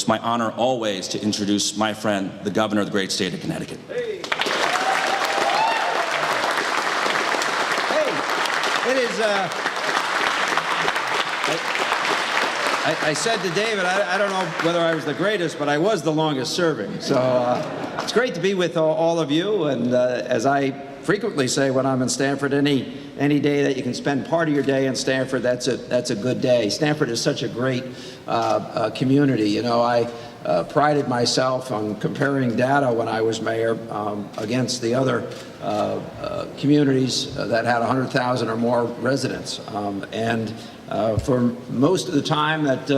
It's my honor always to introduce my friend, the Governor of the great state of Connecticut. Hey, it is, I said to David, I don't know whether I was the greatest, but I was the longest serving. So it's great to be with all of you. And as I frequently say when I'm in Stamford, any day that you can spend part of your day in Stamford, that's a good day. Stamford is such a great community. You know, I prided myself on comparing data when I was mayor against the other communities that had 100,000 or more residents. For most of the time that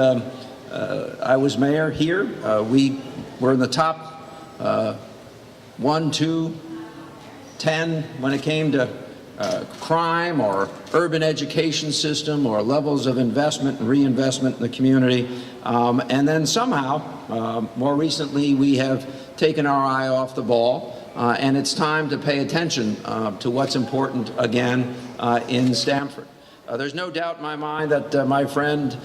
I was mayor here, we were in the top 1, 2, 10 when it came to crime or urban education system or levels of investment and reinvestment in the community. And then somehow, more recently, we have taken our eye off the ball, and it's time to pay attention to what's important again in Stamford. There's no doubt in my mind that my friend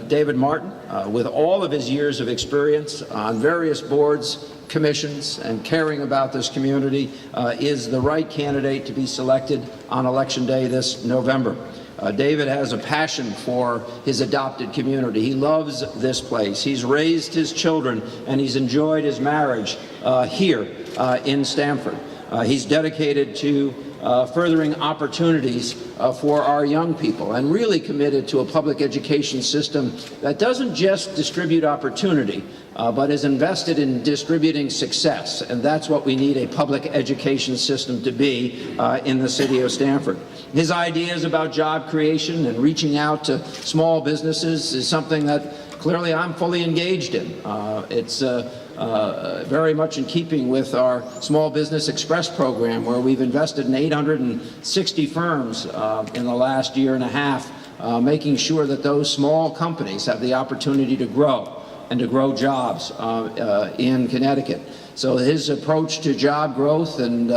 David Martin, with all of his years of experience on various boards, commissions, and caring about this community, is the right candidate to be selected on Election Day this November. David has a passion for his adopted community. He loves this place. He's raised his children, and he's enjoyed his marriage here in Stamford. He's dedicated to furthering opportunities for our young people, and really committed to a public education system that doesn't just distribute opportunity, but is invested in distributing success. And that's what we need a public education system to be in the city of Stamford. His ideas about job creation and reaching out to small businesses is something that clearly I'm fully engaged in. It's very much in keeping with our Small Business Express program, where we've invested in 860 firms in the last year and a half, making sure that those small companies have the opportunity to grow and to grow jobs in Connecticut. So his approach to job growth and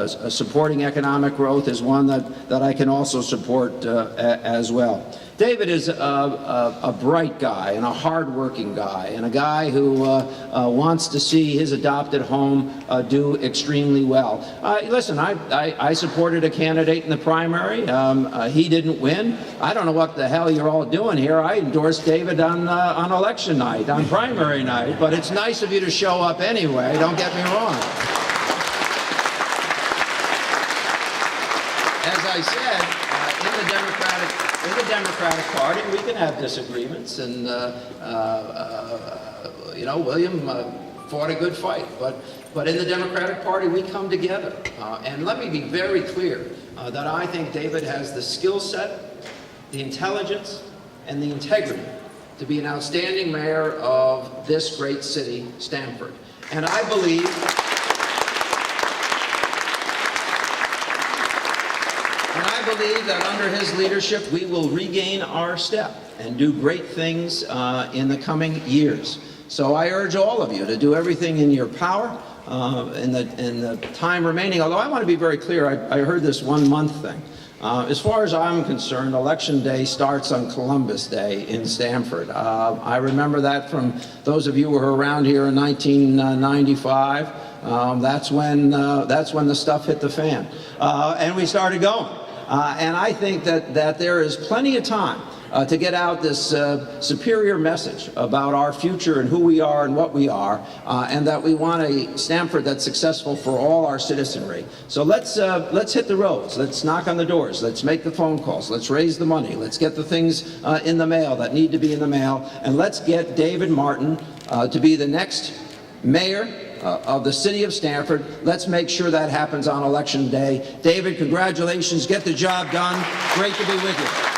supporting economic growth is one that I can also support as well. David is a bright guy and a hard-working guy, and a guy who wants to see his adopted home do extremely well. Listen, I supported a candidate in the primary. He didn't win. I don't know what the hell you're all doing here. I endorsed David on election night, on primary night, but it's nice of you to show up anyway. Don't get me wrong. As I said, in the Democratic Party, we can have disagreements, and you know, William fought a good fight, but in the Democratic Party, we come together. And let me be very clear that I think David has the skill set, the intelligence, and the integrity to be an outstanding mayor of this great city, Stamford. And I believe that under his leadership, we will regain our step and do great things in the coming years. So I urge all of you to do everything in your power in the time remaining. Although I want to be very clear, I heard this 1 month thing. As far as I'm concerned, Election Day starts on Columbus Day in Stamford. I remember that from those of you who were around here in 1995. That's when the stuff hit the fan, and we started going. And I think that there is plenty of time to get out this superior message about our future and who we are and what we are, and that we want a Stamford that's successful for all our citizenry. So let's hit the roads. Let's knock on the doors. Let's make the phone calls. Let's raise the money. Let's get the things in the mail that need to be in the mail, and let's get David Martin to be the next mayor of the city of Stamford. Let's make sure that happens on Election Day. David, congratulations. Get the job done. Great to be with you.